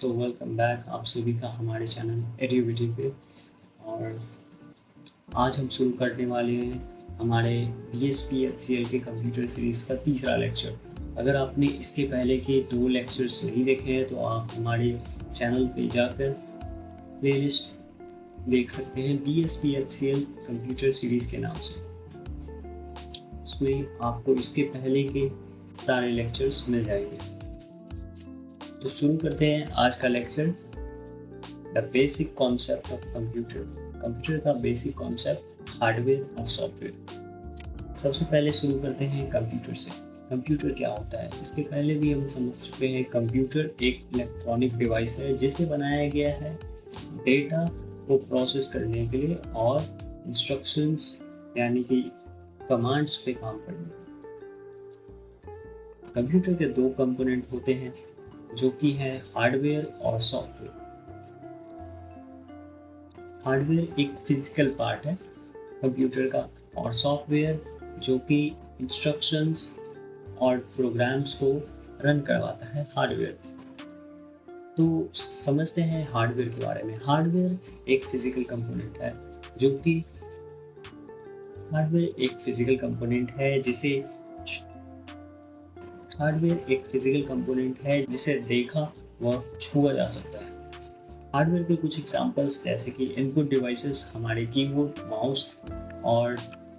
Welcome back आप सभी का हमारे चैनल एडुविटी पे। और आज हम शुरू करने वाले हैं हमारे BSP-HCL के कंप्यूटर सीरीज़ का तीसरा लेक्चर। अगर आपने इसके पहले के 2 लेक्चर्स नहीं देखे हैं तो आप हमारे चैनल पे जाकर प्लेलिस्ट देख सकते हैं BSP-HCL कंप्यूटर सीरीज़ के नाम से। उसमें आपको इसके पहले के सारे लेक्चर्स मिल जाएंगे। तो शुरू करते हैं आज का lecture, the basic concept of computer. Computer का बेसिक कॉन्सेप्ट हार्डवेयर और सॉफ्टवेयर। सबसे पहले शुरू करते हैं कंप्यूटर से। कंप्यूटर क्या होता है, इसके पहले भी हम समझ चुके हैं। कंप्यूटर एक इलेक्ट्रॉनिक डिवाइस है जिसे बनाया गया है डेटा को प्रोसेस करने के लिए और इंस्ट्रक्शंस यानी कि कमांड्स पे काम करने के लिए। कंप्यूटर के 2 कंपोनेंट होते हैं जो कि है हार्डवेयर और सॉफ्टवेयर। हार्डवेयर एक फिजिकल पार्ट है कंप्यूटर का और सॉफ्टवेयर जो कि इंस्ट्रक्शंस और प्रोग्राम्स को रन करवाता है हार्डवेयर। तो समझते हैं हार्डवेयर के बारे में। हार्डवेयर एक फिजिकल कंपोनेंट है जो कि हार्डवेयर एक फिजिकल कंपोनेंट है जिसे देखा व छुआ जा सकता है। हार्डवेयर के कुछ एग्जांपल्स जैसे कि इनपुट डिवाइसेस हमारे कीबोर्ड, माउस और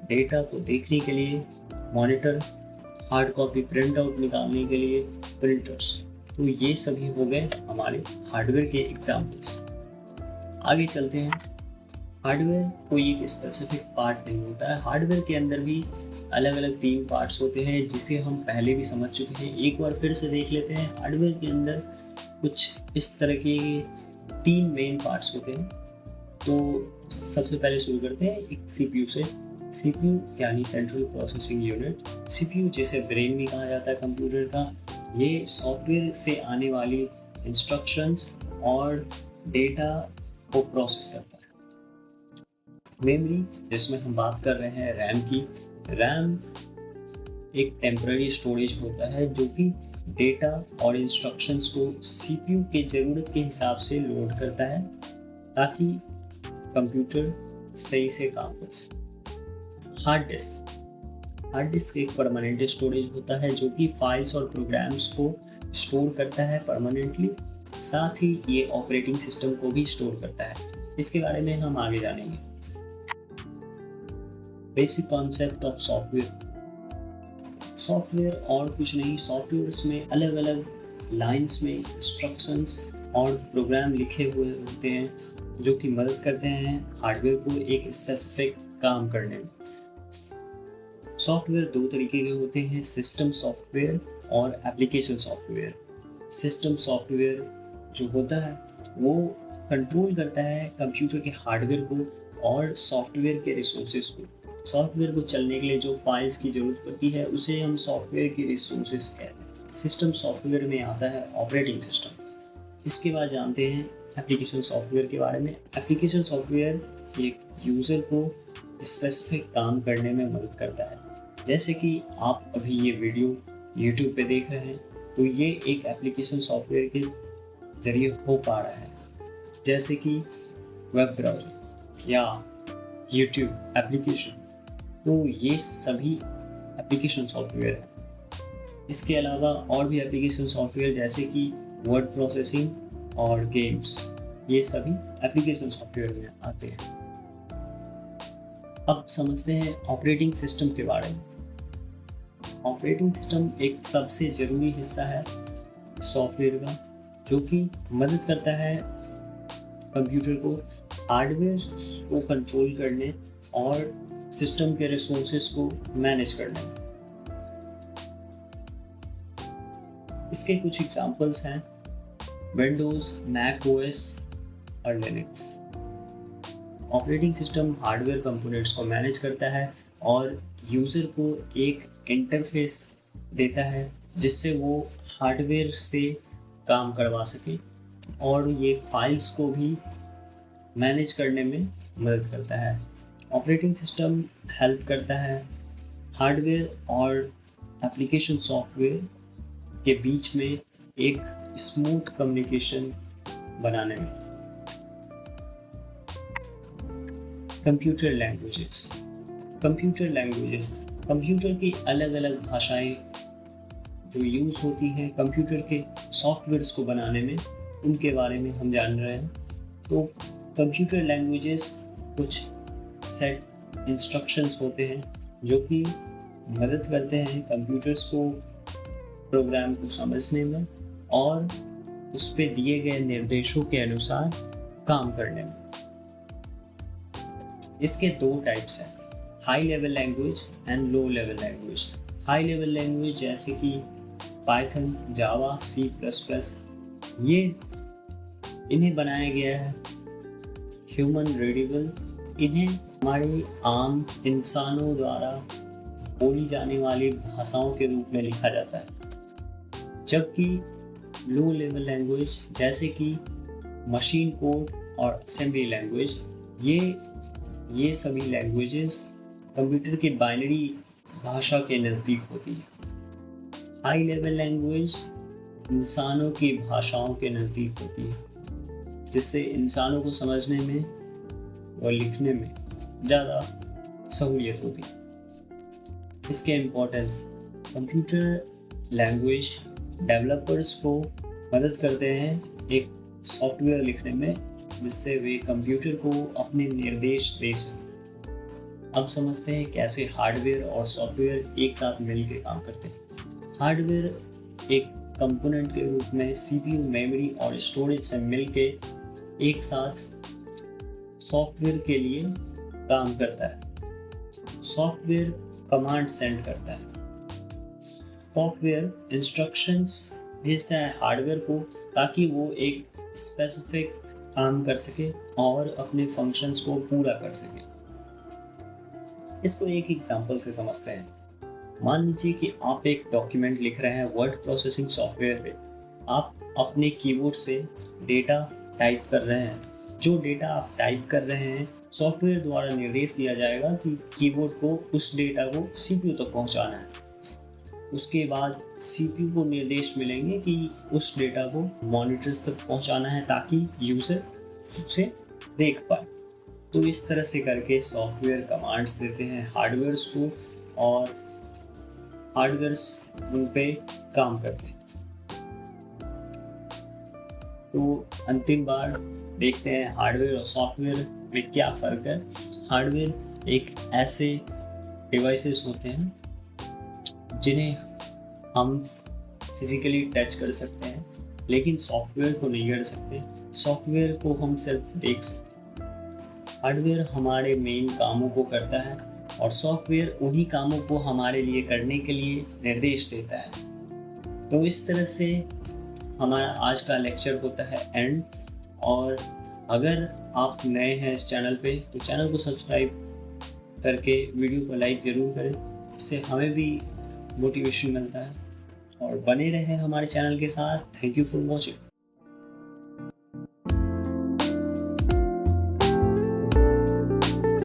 डेटा को देखने के लिए monitor, hard copy print out निकालने के लिए प्रिंटर्स। तो ये सभी हो गए हमारे हार्डवेयर के एग्जांपल्स। आगे चलते हैं। हार्डवेयर कोई एक स्पेसिफिक पार्ट नहीं होता है। हार्डवेयर के अंदर भी अलग अलग 3 पार्ट्स होते हैं जिसे हम पहले भी समझ चुके हैं। एक बार फिर से देख लेते हैं। हार्डवेयर के अंदर कुछ इस तरह के 3 मेन पार्ट्स होते हैं। तो सबसे पहले शुरू करते हैं एक CPU से। CPU यानी सेंट्रल प्रोसेसिंग यूनिट। CPU जिसे ब्रेन भी कहा जाता है कंप्यूटर का, ये सॉफ्टवेयर से आने वाली इंस्ट्रक्शंस और डेटा को प्रोसेस करता है। मेमोरी जिसमें हम बात कर रहे हैं रैम की। रैम एक टेम्पररी स्टोरेज होता है जो कि डेटा और इंस्ट्रक्शंस को CPU के ज़रूरत के हिसाब से लोड करता है ताकि कंप्यूटर सही से काम कर सके। हार्ड डिस्क एक परमानेंट स्टोरेज होता है जो कि फाइल्स और प्रोग्राम्स को स्टोर करता है परमानेंटली। साथ ही ये ऑपरेटिंग सिस्टम को भी स्टोर करता है। इसके बारे में हम आगे जानेंगे। बेसिक कॉन्सेप्ट ऑफ सॉफ्टवेयर और कुछ नहीं। सॉफ्टवेयर में अलग अलग लाइंस में इंस्ट्रक्शंस और प्रोग्राम लिखे हुए होते हैं जो कि मदद करते हैं हार्डवेयर को एक स्पेसिफिक काम करने में। सॉफ्टवेयर 2 तरीके के होते हैं, सिस्टम सॉफ्टवेयर और एप्लीकेशन सॉफ्टवेयर। सिस्टम सॉफ्टवेयर जो होता है वो कंट्रोल करता है कंप्यूटर के हार्डवेयर को और सॉफ्टवेयर के रिसोर्सेज को। सॉफ्टवेयर को चलने के लिए जो फाइल्स की ज़रूरत पड़ती है उसे हम सॉफ्टवेयर की रिसोर्सेज कहते हैं। सिस्टम सॉफ्टवेयर में आता है ऑपरेटिंग सिस्टम। इसके बाद जानते हैं एप्लीकेशन सॉफ्टवेयर के बारे में। एप्लीकेशन सॉफ्टवेयर एक यूज़र को स्पेसिफिक काम करने में मदद करता है। जैसे कि आप अभी ये वीडियो यूट्यूब पे देख रहे हैं तो ये एक एप्लीकेशन सॉफ्टवेयर के ज़रिए हो पा रहा है, जैसे कि वेब ब्राउज़र या यूट्यूब एप्लीकेशन। तो ये सभी एप्लीकेशन सॉफ्टवेयर है। इसके अलावा और भी एप्लीकेशन सॉफ्टवेयर जैसे कि वर्ड प्रोसेसिंग और गेम्स, ये सभी एप्लीकेशन सॉफ्टवेयर में आते हैं। अब समझते हैं ऑपरेटिंग सिस्टम के बारे में। ऑपरेटिंग सिस्टम एक सबसे ज़रूरी हिस्सा है सॉफ्टवेयर का जो कि मदद करता है कंप्यूटर को हार्डवेयर को कंट्रोल करने और सिस्टम के रिसोर्सेज को मैनेज करने में। इसके कुछ एग्जांपल्स हैं विंडोज़, मैक ओएस और Linux. Operating system hardware components को मैनेज करता है और यूज़र को एक इंटरफेस देता है जिससे वो हार्डवेयर से काम करवा सके और ये फाइल्स को भी मैनेज करने में मदद करता है। ऑपरेटिंग सिस्टम हेल्प करता है हार्डवेयर और एप्लीकेशन सॉफ्टवेयर के बीच में एक स्मूथ कम्युनिकेशन बनाने में। Computer languages. कंप्यूटर की अलग अलग भाषाएं जो यूज़ होती हैं कंप्यूटर के सॉफ्टवेयर्स को बनाने में, उनके बारे में हम जान रहे हैं। तो कंप्यूटर लैंग्वेजेस कुछ सेट इंस्ट्रक्शंस होते हैं जो कि मदद करते हैं कंप्यूटर्स को प्रोग्राम को समझने में और उस पे दिए गए निर्देशों के अनुसार काम करने में। इसके दो टाइप्स हैं, high level language and low level language. High level language जैसे कि पाइथन, जावा, C++, ये इन्हें बनाया गया है ह्यूमन रीडेबल, इन्हें हमारे आम इंसानों द्वारा बोली जाने वाली भाषाओं के रूप में लिखा जाता है। जबकि लो लेवल लैंग्वेज जैसे कि मशीन कोड और असेंबली लैंग्वेज, ये सभी लैंग्वेजेस कंप्यूटर के बाइनरी भाषा के नज़दीक होती है। हाई लेवल लैंग्वेज इंसानों की भाषाओं के नज़दीक होती है, जिससे इंसानों को समझने में और लिखने में ज़्यादा सहूलियत होती है। इसके इम्पोर्टेंस, कंप्यूटर लैंग्वेज डेवलपर्स को मदद करते हैं एक सॉफ्टवेयर लिखने में, जिससे वे कंप्यूटर को अपने निर्देश दे सकें। अब समझते हैं कैसे हार्डवेयर और सॉफ्टवेयर एक साथ मिलकर काम करते हैं। हार्डवेयर एक कंपोनेंट के रूप में CPU, मेमोरी और स्टोरेज से मिलके एक साथ सॉफ्टवेयर के लिए काम करता है। सॉफ्टवेयर कमांड सेंड करता है। सॉफ्टवेयर इंस्ट्रक्शंस भेजता है हार्डवेयर को ताकि वो एक स्पेसिफिक काम कर सके और अपने फंक्शंस को पूरा कर सके। इसको एक एग्जांपल से समझते हैं। मान लीजिए कि आप एक डॉक्यूमेंट लिख रहे हैं वर्ड प्रोसेसिंग सॉफ्टवेयर पे। आप अपने कीबोर्ड से डेटा टाइप कर रहे हैं। जो डेटा आप टाइप कर रहे हैं सॉफ्टवेयर द्वारा निर्देश दिया जाएगा कि कीबोर्ड को उस डेटा को CPU तक पहुंचाना है। उसके बाद CPU को निर्देश मिलेंगे कि उस डेटा को मॉनिटर्स तक पहुंचाना है ताकि यूज़र उसे देख पाए। तो इस तरह से करके सॉफ्टवेयर कमांड्स देते हैं हार्डवेयर्स को और हार्डवेयर्स उन पे काम करते हैं। तो अंतिम बार देखते हैं हार्डवेयर और सॉफ्टवेयर में क्या फ़र्क है। हार्डवेयर एक ऐसे डिवाइसेस होते हैं जिन्हें हम फिज़िकली टच कर सकते हैं, लेकिन सॉफ्टवेयर को नहीं कर सकते। सॉफ्टवेयर को हम सिर्फ देख सकते हैं। हार्डवेयर हमारे मेन कामों को करता है और सॉफ्टवेयर उन्हीं कामों को हमारे लिए करने के लिए निर्देश देता है। तो इस तरह से हमारा आज का लेक्चर होता है एंड। और अगर आप नए हैं इस चैनल पे तो चैनल को सब्सक्राइब करके वीडियो को लाइक ज़रूर करें, इससे हमें भी मोटिवेशन मिलता है। और बने रहें हमारे चैनल के साथ। Thank you for watching.